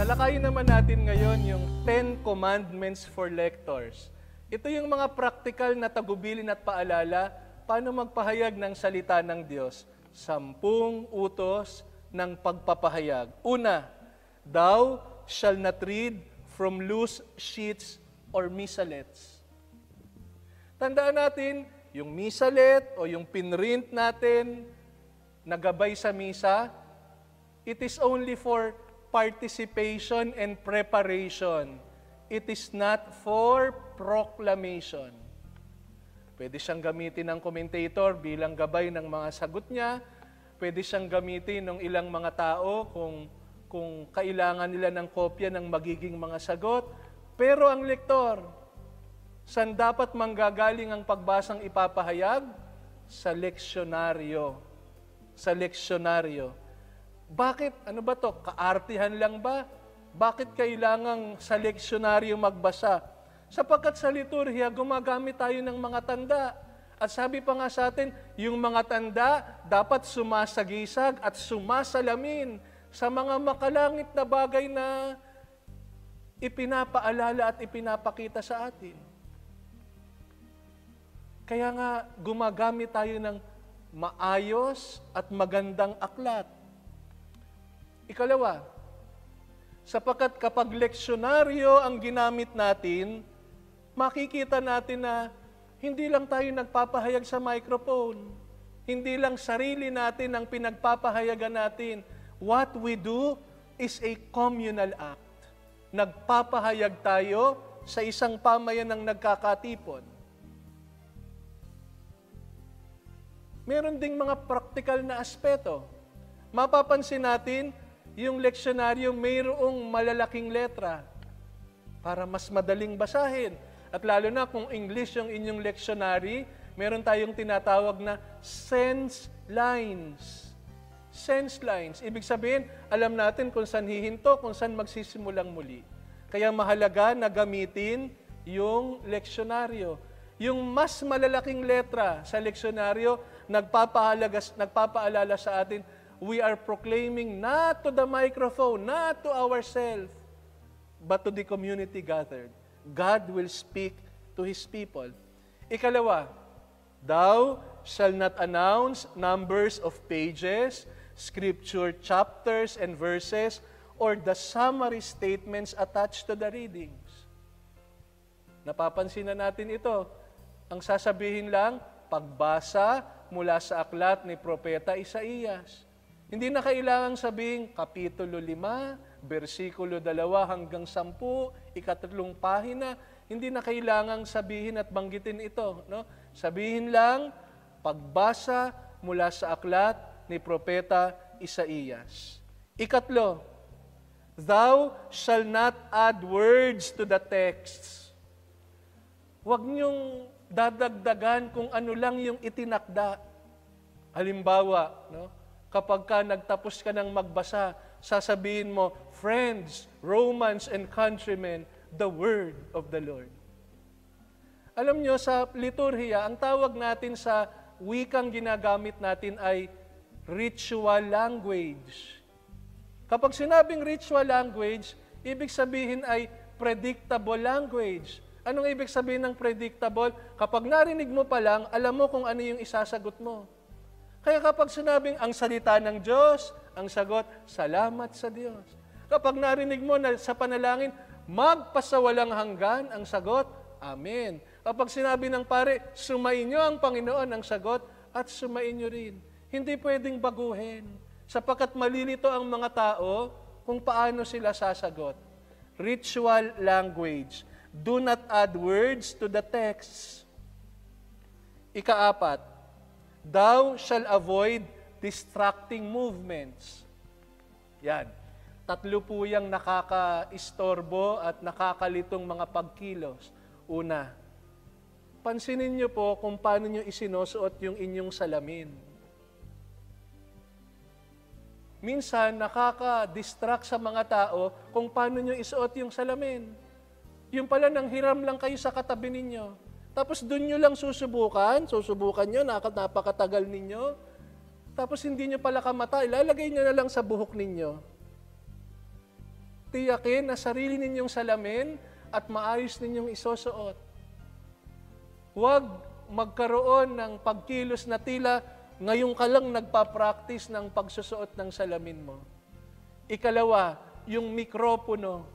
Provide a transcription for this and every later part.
Talakayin naman natin ngayon yung 10 Commandments for Lectors. Ito yung mga practical na tagubilin at paalala paano magpahayag ng salita ng Diyos. 10 utos ng pagpapahayag. Una, thou shall not read from loose sheets or missalets. Tandaan natin, yung missalet o yung pinrint natin na gabay sa misa, it is only for participation and preparation. It is not for proclamation. Pwede siyang gamitin ng commentator bilang gabay ng mga sagot niya. Pwede siyang gamitin ng ilang mga tao kung kailangan nila ng kopya ng magiging mga sagot. Pero ang lektor, saan dapat manggagaling ang pagbasang ipapahayag? Sa leksyonaryo. Sa leksyonaryo. Bakit? Ano ba to? Kaartihan lang ba? Bakit kailangang sa leksyonaryo magbasa? Sapagkat sa liturhiya, gumagamit tayo ng mga tanda. At sabi pa nga sa atin, yung mga tanda dapat sumasagisag at sumasalamin sa mga makalangit na bagay na ipinapaalala at ipinapakita sa atin. Kaya nga, gumagamit tayo ng maayos at magandang aklat. Ikalawa, sapagkat kapag leksyonaryo ang ginamit natin, makikita natin na hindi lang tayo nagpapahayag sa microphone. Hindi lang sarili natin ang pinagpapahayagan natin. What we do is a communal act. Nagpapahayag tayo sa isang pamayanang nagkakatipon. Meron ding mga praktikal na aspeto. Mapapansin natin, yung leksyonaryo mayroong malalaking letra para mas madaling basahin. At lalo na kung English yung inyong leksyonary, meron tayong tinatawag na sense lines. Sense lines. Ibig sabihin, alam natin kung saan hihinto, kung saan magsisimulang muli. Kaya mahalaga na gamitin yung leksyonaryo. Yung mas malalaking letra sa leksyonaryo, nagpapaalala sa atin, we are proclaiming not to the microphone, not to ourselves, but to the community gathered. God will speak to His people. Ikalawa, thou shall not announce numbers of pages, scripture chapters and verses, or the summary statements attached to the readings. Napapansin na natin ito. Ang sasabihin lang, pagbasa mula sa aklat ni Propeta Isaías. Hindi na kailangang sabihin, Kapitulo 5, versikulo 2 hanggang 10, ikatlong pahina. Hindi na kailangang sabihin at banggitin ito. No? Sabihin lang, pagbasa mula sa aklat ni Propeta Isaías. Ikatlo, thou shall not add words to the texts. Huwag niyong dadagdagan kung ano lang yung itinakda. Halimbawa, no? Kapag ka nagtapos ka ng magbasa, sasabihin mo, friends, Romans, and countrymen, the word of the Lord. Alam nyo, sa liturhiya, ang tawag natin sa wikang ginagamit natin ay ritual language. Kapag sinabing ritual language, ibig sabihin ay predictable language. Anong ibig sabihin ng predictable? Kapag narinig mo pa lang, alam mo kung ano yung isasagot mo. Kaya kapag sinabing ang salita ng Diyos, ang sagot, salamat sa Diyos. Kapag narinig mo na sa panalangin, magpasawalang hanggan, ang sagot, amen. Kapag sinabi ng pare, sumayin nyo ang Panginoon, ang sagot, at sumayin nyo rin. Hindi pwedeng baguhin, sapagkat malilito ang mga tao kung paano sila sasagot. Ritual language. Do not add words to the text. Ikaapat, thou shall avoid distracting movements. Yan. 3 po yung nakaka-istorbo at nakakalitong mga pagkilos. Una, pansinin niyo po kung paano niyo isinusuot yung inyong salamin. Minsan, nakaka-distract sa mga tao kung paano niyo isuot yung salamin. Yung pala, nang hiram lang kayo sa katabi ninyo. Tapos doon nyo lang susubukan nyo, napakatagal ninyo. Tapos hindi nyo pala kamata, ilalagay nyo na lang sa buhok ninyo. tiyakin na sarili ninyong salamin at maayos ninyong isusuot. Huwag magkaroon ng pagkilos na tila ngayon ka lang nagpa-practice ng pagsusuot ng salamin mo. Ikalawa, yung mikropono,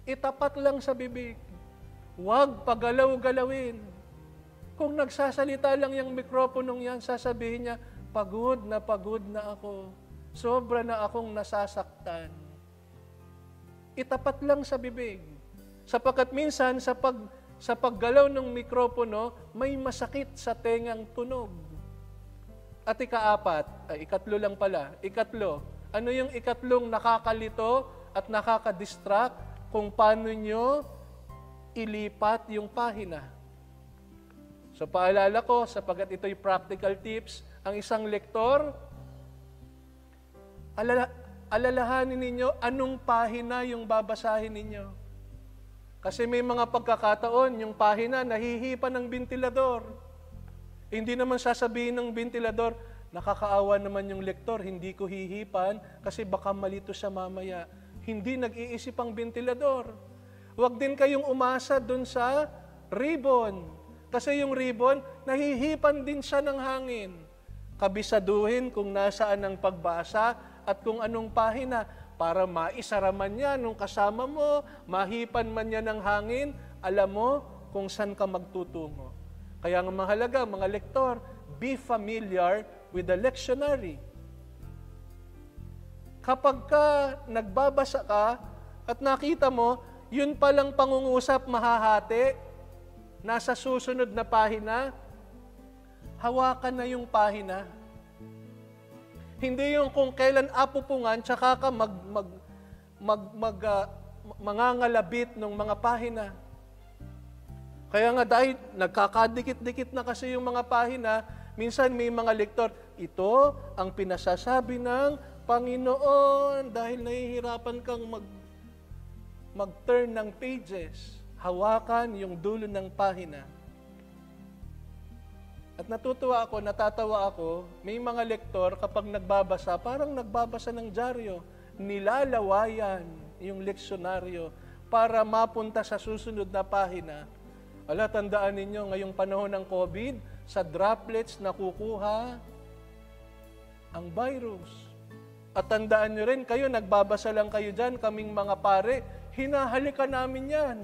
itapat lang sa bibig. Huwag pagalaw-galawin. Kung nagsasalita lang yung mikroponong yan, sasabihin niya, pagod na ako. Sobra na akong nasasaktan. Itapat lang sa bibig. Sapagkat minsan, sa paggalaw ng mikropono, may masakit sa tengang tunog. At ikatlo lang pala. Ikatlo, ano yung ikatlong nakakalito at nakaka-distract kung paano nyo ilipat yung pahina? So paalala ko, sapagkat ito'y practical tips, ang isang lektor, alalahanin ninyo anong pahina yung babasahin ninyo. Kasi may mga pagkakataon, yung pahina nahihipa ng bentilador. Hindi naman sasabihin ng bentilador, nakakaawa naman yung lektor, hindi ko hihipan kasi baka malito siya mamaya. Hindi nag-iisip ang bentilador. Huwag din kayong umasa dun sa ribbon. Kasi yung ribbon, nahihipan din siya ng hangin. Kabisaduhin kung nasaan ang pagbasa at kung anong pahina para maisara man yan nung kasama mo, mahipan man yan ng hangin, alam mo kung saan ka magtutungo. Kaya nga mahalaga, mga lektor, be familiar with the lectionary. Kapag ka nagbabasa ka at nakita mo, yun palang pangungusap mahahati, nasa susunod na pahina, hawakan na yung pahina. Hindi yung kung kailan apupungan, tsaka ka mangangalabit ng mga pahina. Kaya nga dahil nagkakadikit-dikit na kasi yung mga pahina, minsan may mga lektor, ito ang pinasasabi ng Panginoon dahil nahihirapan kang mag-turn ng pages. Hawakan yung dulo ng pahina. At natatawa ako, may mga lektor kapag nagbabasa, parang nagbabasa ng dyaryo, nilalawayan yung leksyonaryo para mapunta sa susunod na pahina. Tandaan ninyo, ngayong panahon ng COVID, sa droplets nakukuha ang virus. At tandaan nyo rin, kayo, nagbabasa lang kayo dyan, kaming mga pare, hinahalikan namin yan.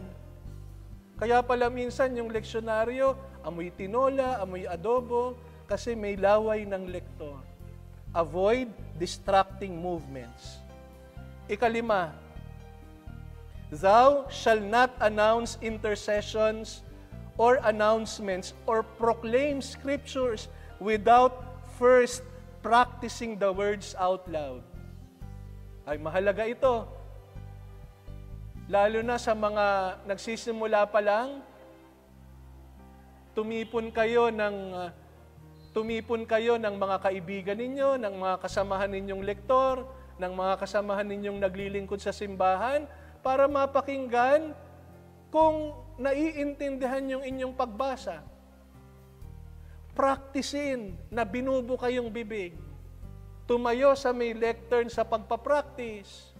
Kaya pala minsan yung leksyonaryo, amoy tinola, amoy adobo, kasi may laway ng lektor. Avoid distracting movements. Ikalima, thou shall not announce intercessions or announcements or proclaim scriptures without first practicing the words out loud. Ay, mahalaga ito. Lalo na sa mga nagsisimula pa lang, tumipon kayo ng mga kaibigan ninyo, ng mga kasamahan ninyong lektor, ng mga kasamahan ninyong naglilingkod sa simbahan, para mapakinggan kung naiintindihan yung inyong pagbasa. Practicein na binubo kayong bibig. Tumayo sa may lectern sa pagpapractice.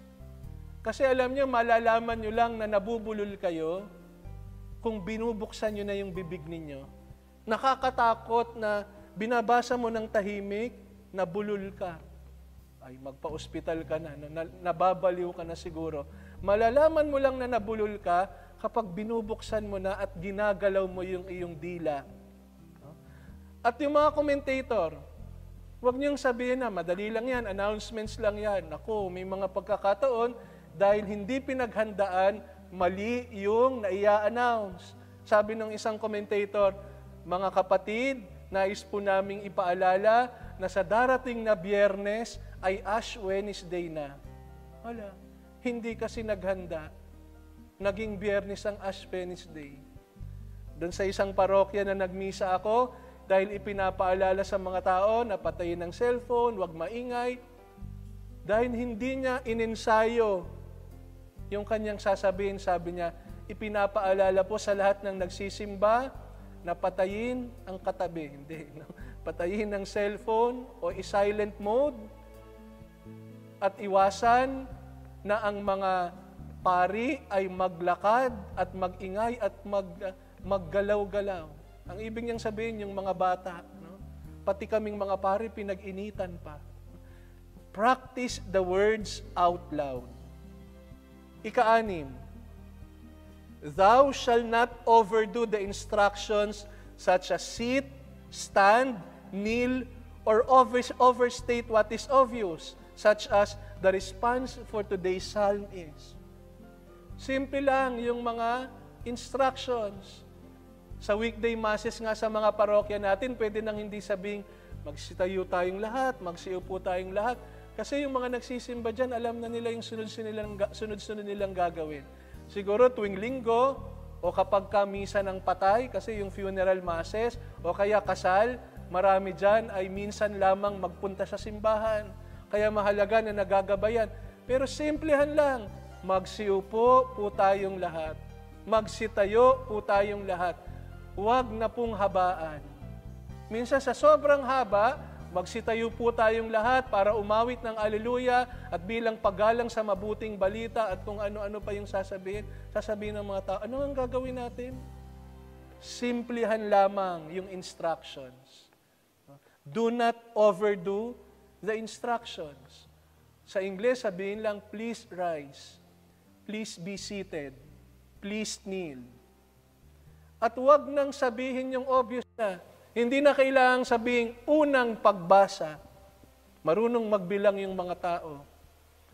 Kasi alam nyo, malalaman nyo lang na nabubulol kayo kung binubuksan nyo na yung bibig ninyo. Nakakatakot na binabasa mo ng tahimik, nabulol ka. Ay, magpa-ospital ka na, nababaliw ka na siguro. Malalaman mo lang na nabulol ka kapag binubuksan mo na at ginagalaw mo yung iyong dila. At yung mga commentator, huwag niyong sabihin na, madali lang yan, announcements lang yan. Ako, may mga pagkakataon, dahil hindi pinaghandaan, mali yung naia-announce. Sabi ng isang commentator, mga kapatid, nais po naming ipaalala na sa darating na Biyernes ay Ash Wednesday na. Wala, hindi kasi naghanda. Naging Biyernes ang Ash Wednesday. Doon sa isang parokya na nagmisa ako, dahil ipinapaalala sa mga tao na patayin ng cellphone, huwag maingay, dahil hindi niya inensayo yung kanyang sasabihin, sabi niya, ipinapaalala po sa lahat ng nagsisimba na patayin ang katabi. Hindi, no? Patayin ang cellphone o i-silent mode at iwasan na ang mga pari ay maglakad at magingay at maggalaw-galaw. Ang ibig niyang sabihin, yung mga bata, no? Pati kaming mga pari, pinag-initan pa. Practice the words out loud. Ika-6, thou shall not overdo the instructions such as sit, stand, kneel, or overstate what is obvious, such as the response for today's psalm is. Simple lang yung mga instructions. Sa weekday masses nga sa mga parokya natin, pwede nang hindi sabing magsitayo tayong lahat, magsiupo tayong lahat. Kasi yung mga nagsisimba dyan, alam na nila yung sunod-sunod nilang gagawin. Siguro tuwing linggo, o kapag kamisa ng patay, kasi yung funeral masses, o kaya kasal, marami dyan ay minsan lamang magpunta sa simbahan. Kaya mahalaga na nagagabayan. Pero simplehan lang, magsiupo po tayong lahat. Magsitayo po tayong lahat. Huwag na pong habaan. Minsan sa sobrang haba, magsitayo po tayong lahat para umawit ng aleluya at bilang paggalang sa mabuting balita at kung ano-ano pa yung sasabihin ng mga tao. Ano ang gagawin natin? Simplehan lamang yung instructions. Do not overdo the instructions. Sa Ingles, sabihin lang, please rise. Please be seated. Please kneel. At huwag nang sabihin yung obvious na. Hindi na kailangang sabihin unang pagbasa. Marunong magbilang yung mga tao.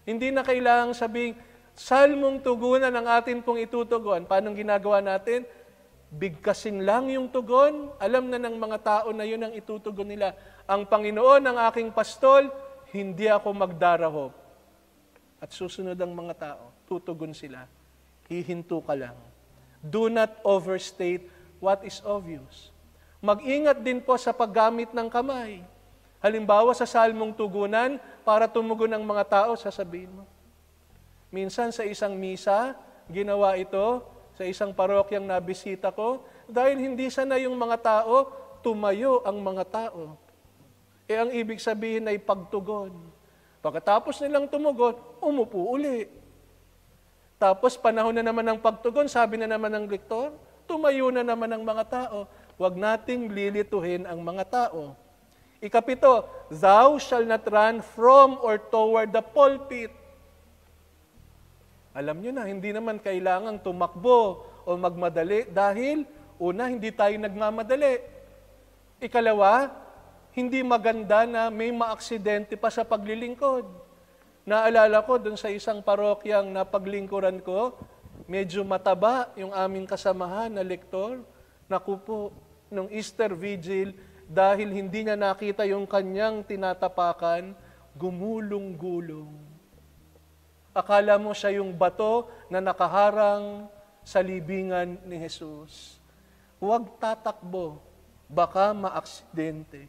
Hindi na kailangang sabihin, salmong tugunan ang atin pong itutugon. Paano ginagawa natin? Bigkasin lang yung tugon. Alam na ng mga tao na yun ang itutugon nila. Ang Panginoon ang aking pastol, hindi ako magdarahop. At susunod ang mga tao, tutugon sila. Hihinto ka lang. Do not overstate what is obvious. Mag-ingat din po sa paggamit ng kamay. Halimbawa sa salmong tugunan, para tumugon ang mga tao, sasabihin mo. Minsan sa isang misa, ginawa ito, sa isang parokyang nabisita ko, dahil hindi sana yung mga tao, tumayo ang mga tao. Ang ibig sabihin ay pagtugon. Pagkatapos nilang tumugon, umupo uli. Tapos panahon na naman ng pagtugon, sabi na naman ng lektor, tumayo na naman ang mga tao. Huwag nating lilituhin ang mga tao. 7, thou shall not run from or toward the pulpit. Alam nyo na, hindi naman kailangang tumakbo o magmadali dahil, una, hindi tayo nagmamadali. 2, hindi maganda na may maaksidente pa sa paglilingkod. Naalala ko dun sa isang parokyang napaglingkuran ko, medyo mataba yung aming kasamahan na lektor. Naku po, nung Easter Vigil, dahil hindi niya nakita yung kanyang tinatapakan, gumulong-gulong. Akala mo siya yung bato na nakaharang sa libingan ni Jesus. Huwag tatakbo, baka maaksidente.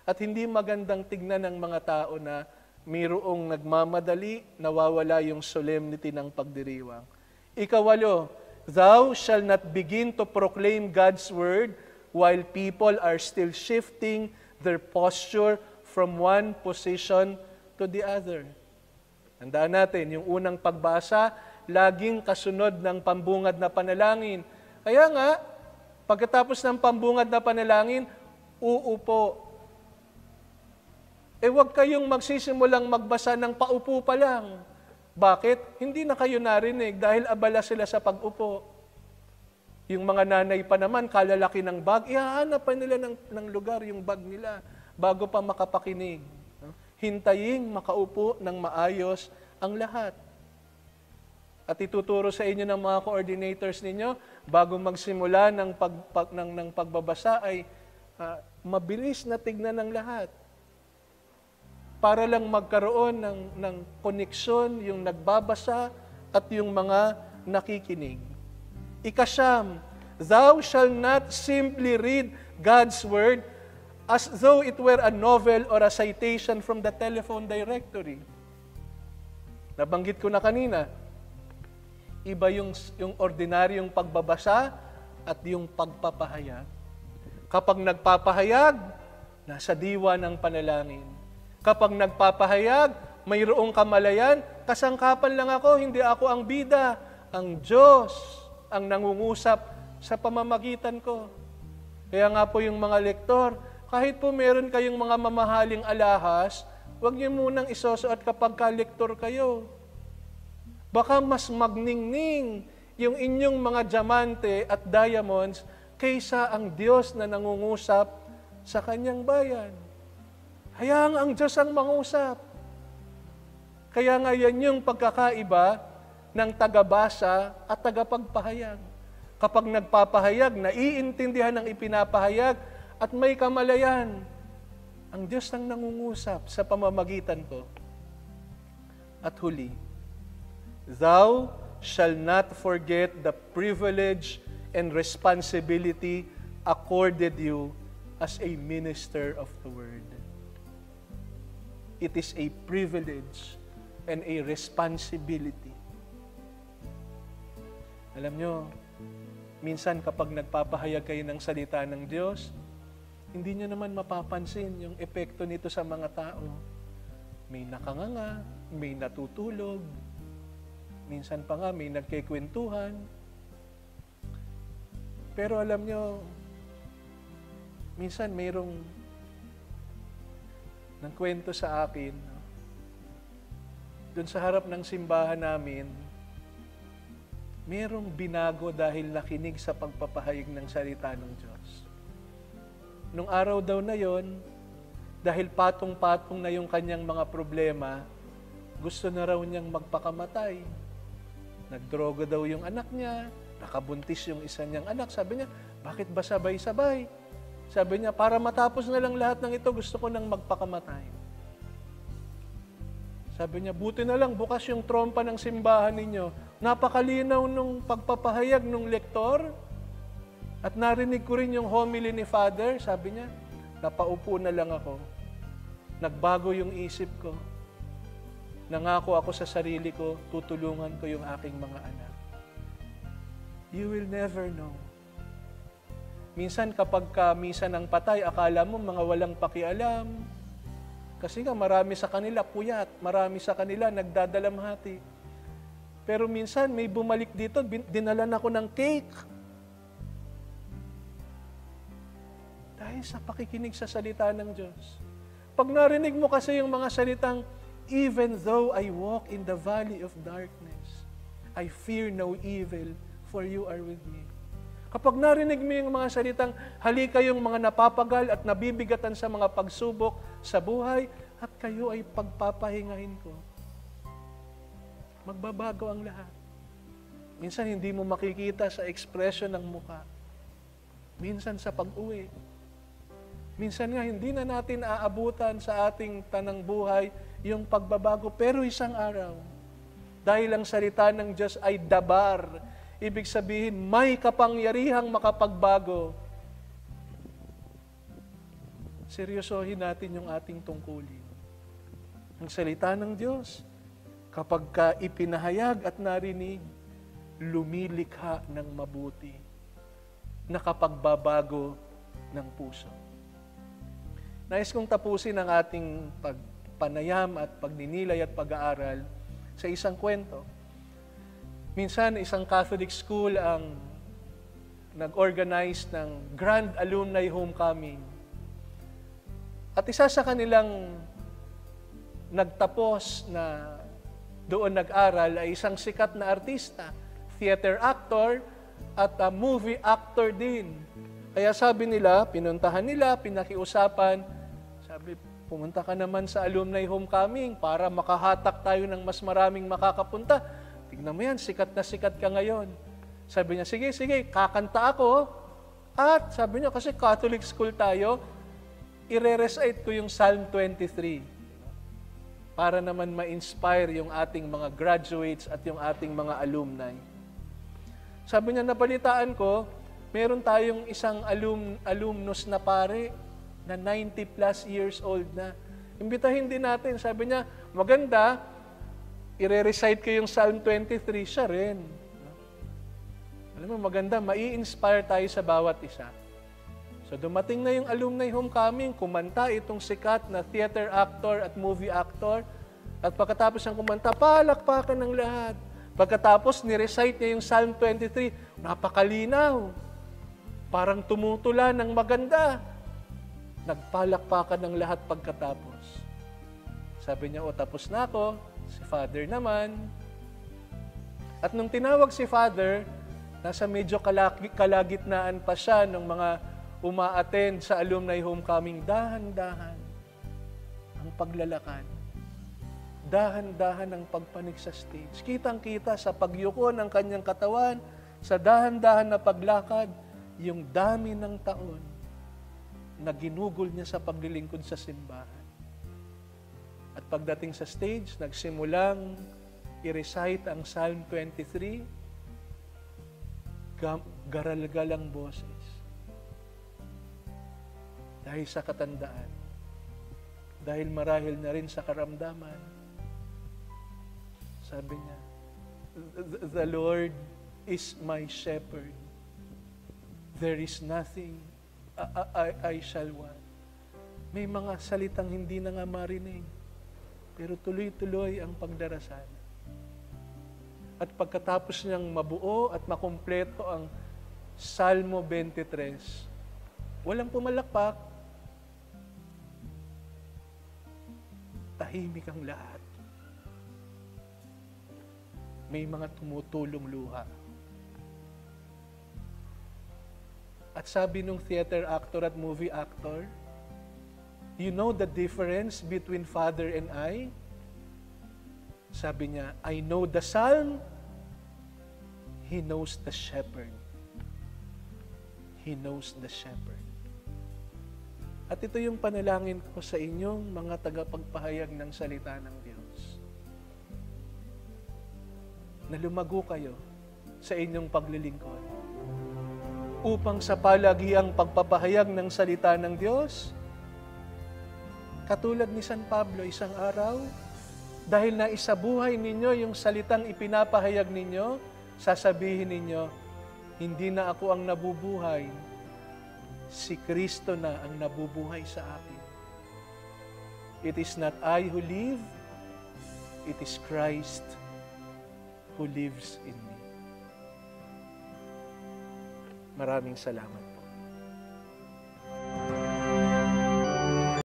At hindi magandang tignan ng mga tao na mayroong nagmamadali, nawawala yung solemnity ng pagdiriwang. 8, thou shall not begin to proclaim God's word while people are still shifting their posture from one position to the other. Tandaan natin, yung unang pagbasa, laging kasunod ng pambungad na panalangin. Kaya nga, pagkatapos ng pambungad na panalangin, uupo. Huwag kayong magsisimulang magbasa ng paupo pa lang. Bakit? Hindi na kayo narinig dahil abala sila sa pag-upo. Yung mga nanay pa naman, kalalaki ng bag, ihahanap pa nila ng lugar yung bag nila bago pa makapakinig. Hintayin makaupo ng maayos ang lahat. At ituturo sa inyo ng mga coordinators ninyo, bago magsimula ng pagbabasa ay mabilis na tignan ng lahat. Para lang magkaroon ng koneksyon yung nagbabasa at yung mga nakikinig. 9, thou shall not simply read God's word as though it were a novel or a citation from the telephone directory. Nabanggit ko na kanina, iba yung ordinaryong pagbabasa at yung pagpapahayag. Kapag nagpapahayag, nasa diwa ng panalangin. Kapag nagpapahayag, mayroong kamalayan, kasangkapan lang ako, hindi ako ang bida. Ang Diyos ang nangungusap sa pamamagitan ko. Kaya nga po yung mga lektor, kahit po meron kayong mga mamahaling alahas, huwag niyo munang isusuot kapag ka-lektor kayo. Baka mas magningning yung inyong mga diamante at diamonds kaysa ang Diyos na nangungusap sa kanyang bayan. Hayaan ang Diyos ang mangusap. Kaya nga yan yung pagkakaiba ng tagabasa at tagapagpahayag. Kapag nagpapahayag, naiintindihan ang ipinapahayag at may kamalayan, ang Diyos ang nangungusap sa pamamagitan ko. At huli, thou shall not forget the privilege and responsibility accorded you as a minister of the Word. It is a privilege and a responsibility. Alam nyo, minsan kapag nagpapahayag kayo ng salita ng Diyos, hindi nyo naman mapapansin yung epekto nito sa mga tao. May nakanganga, may natutulog, minsan pa nga may nagkikwentuhan. Pero alam nyo, minsan mayroong nagkwento sa akin, doon sa harap ng simbahan namin, mayroong binago dahil nakinig sa pagpapahayag ng salita ng Diyos. Nung araw daw na yon, dahil patong-patong na yung kanyang mga problema, gusto na raw niyang magpakamatay. Nagdroga daw yung anak niya, nakabuntis yung isa niyang anak. Sabi niya, bakit ba sabay-sabay? Sabi niya, para matapos na lang lahat ng ito, gusto ko nang magpakamatay. Sabi niya, buti na lang, bukas yung trompa ng simbahan ninyo. Napakalinaw nung pagpapahayag nung lektor. At narinig ko rin yung homily ni Father. Sabi niya, napaupo na lang ako. Nagbago yung isip ko. Nangako ako sa sarili ko, tutulungan ko yung aking mga anak. You will never know. Minsan kapag misa ng patay, akala mo mga walang pakialam. Kasi nga marami sa kanila puyat, marami sa kanila nagdadalamhati. Pero minsan may bumalik dito, dinalan ako ng cake. Dahil sa pakikinig sa salita ng Diyos. Pag narinig mo kasi yung mga salitang, even though I walk in the valley of darkness, I fear no evil, for you are with me. Kapag narinig mo yung mga salitang, halika yung mga napapagal at nabibigatan sa mga pagsubok sa buhay, at kayo ay pagpapahingahin ko. Magbabago ang lahat. Minsan hindi mo makikita sa ekspresyon ng muka. Minsan sa pag-uwi. Minsan nga hindi na natin aabutan sa ating tanang buhay yung pagbabago, pero isang araw, dahil ang salita ng Diyos ay dabar, ibig sabihin, may kapangyarihang makapagbago. Seryosohin natin yung ating tungkulin. Ang salita ng Diyos, kapag ipinahayag at narinig, lumilikha ng mabuti, nakapagbabago ng puso. Nais kong tapusin ang ating pagpanayam at pagninilay at pag-aaral sa isang kwento. Minsan, isang Catholic school ang nag-organize ng Grand Alumni Homecoming. At isa sa kanilang nagtapos na doon nag-aral ay isang sikat na artista, theater actor at movie actor din. Kaya sabi nila, pinuntahan nila, pinakiusapan, sabi, pumunta ka naman sa alumni homecoming para makahatak tayo ng mas maraming makakapunta. Tignan mo yan, sikat na sikat ka ngayon. Sabi niya, sige, kakanta ako. At sabi niya, kasi Catholic school tayo, i-recite ko yung Psalm 23 para naman ma-inspire yung ating mga graduates at yung ating mga alumni. Sabi niya, nabalitaan ko, meron tayong isang alumnus na pare na 90 plus years old na. Imbitahin din natin. Sabi niya, maganda, i-recite ko yung Psalm 23, siya rin. Alam mo, maganda, mai-inspire tayo sa bawat isa. So dumating na yung alumni homecoming, kumanta itong sikat na theater actor at movie actor. At pagkatapos niyang kumanta, palakpakan ng lahat. Pagkatapos, ni-recite niya yung Psalm 23, napakalinaw. Parang tumutula ng maganda. Nagpalakpakan ng lahat pagkatapos. Sabi niya, tapos na ako. Si Father naman. At nung tinawag si Father, nasa medyo kalagitnaan pa siya ng mga uma-attend sa alumni homecoming, dahan-dahan ang paglalakad. Dahan-dahan ang pagpanik sa stage. Kitang-kita sa pagyuko ng kanyang katawan, sa dahan-dahan na paglakad, yung dami ng taon na ginugol niya sa paglilingkod sa simbahan. At pagdating sa stage, nagsimulang i-recite ang Psalm 23, garalgalang boses. Dahil sa katandaan, dahil marahil na rin sa karamdaman, sabi niya, the Lord is my shepherd. There is nothing I shall want. May mga salitang hindi na nga marinig, pero tuloy-tuloy ang pagdarasal. At pagkatapos niyang mabuo at makumpleto ang Salmo 23, walang pumalakpak, tahimik ang lahat. May mga tumutulong luha. At sabi nung theater actor at movie actor, you know the difference between Father and I? Sabi niya, I know the psalm, He knows the shepherd. He knows the shepherd. At ito yung panalangin ko sa inyong mga tagapagpahayag ng salita ng Diyos. Na lumago kayo sa inyong paglilingkod upang sa palagiang pagpapahayag ng salita ng Diyos, katulad ni San Pablo, isang araw, dahil na isabuhay ninyo yung salitang ipinapahayag ninyo, sasabihin ninyo, hindi na ako ang nabubuhay, si Kristo na ang nabubuhay sa akin. It is not I who live, it is Christ who lives in me. Maraming salamat.